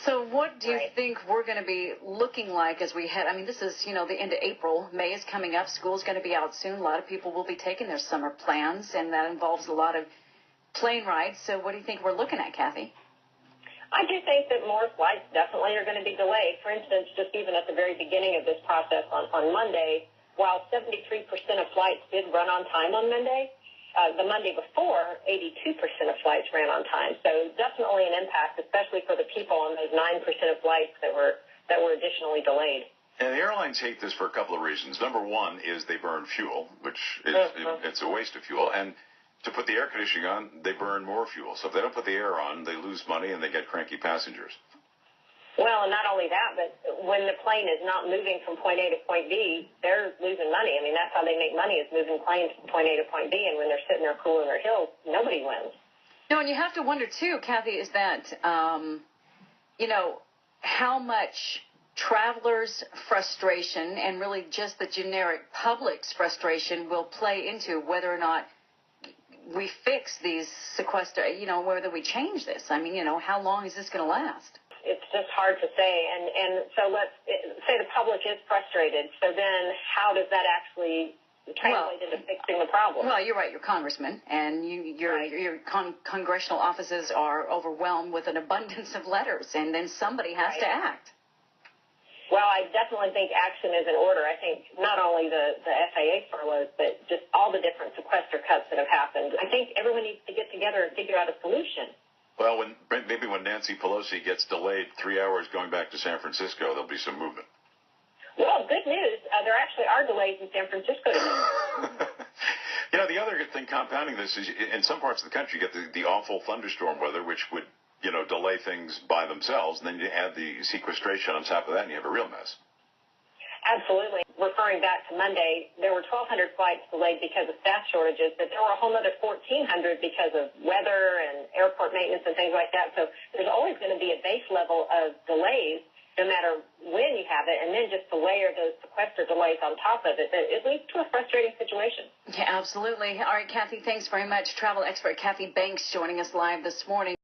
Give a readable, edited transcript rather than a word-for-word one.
So what do you think we're going to be looking like as we head? I mean, this is, the end of April. May is coming up. School's going to be out soon. A lot of people will be taking their summer plans, and that involves a lot of plane rides. So what do you think we're looking at, Kathy? I do think that more flights definitely are going to be delayed. For instance, just even at the very beginning of this process on Monday, while 73% of flights did run on time on Monday, the Monday before, 82% of flights ran on time. So definitely an impact, especially for the people on those 9% of flights that were additionally delayed. And the airlines hate this for a couple of reasons. Number one is they burn fuel, which is it's a waste of fuel. And to put the air conditioning on, they burn more fuel. So if they don't put the air on, they lose money and they get cranky passengers. Well, and not only that, but when the plane is not moving from point A to point B, they're losing money. I mean, that's how they make money, is moving planes from point A to point B. And when they're sitting there cooling their heels, nobody wins. No, and you have to wonder, too, Kathy, is that, how much travelers' frustration and really just the generic public's frustration will play into whether or not we fix these sequester, whether we change this. I mean, how long is this going to last? It's just hard to say. And so let's say the public is frustrated. So then how does that actually translate into fixing the problem? Well, you're right. You're congressman, and your congressional offices are overwhelmed with an abundance of letters, and then somebody has to act. Well, I definitely think action is in order. I think not only the FAA furloughs, but just all the different sequester cuts that have happened. I think everyone needs to get together and figure out a solution. Well, maybe when Nancy Pelosi gets delayed 3 hours going back to San Francisco, there'll be some movement. Well, good news. There actually are delays in San Francisco today. The other good thing compounding this is in some parts of the country you get the awful thunderstorm weather, which would, delay things by themselves, and then you add the sequestration on top of that, and you have a real mess. Absolutely. Referring back to Monday, there were 1,200 flights delayed because of staff shortages, but there were a whole other 1,400 because of weather and airport maintenance and things like that. So there's always going to be a base level of delays, no matter when you have it, and then just to layer those sequester delays on top of it, it leads to a frustrating situation. Yeah, absolutely. All right, Kathy, thanks very much. Travel expert Cathi Banks joining us live this morning.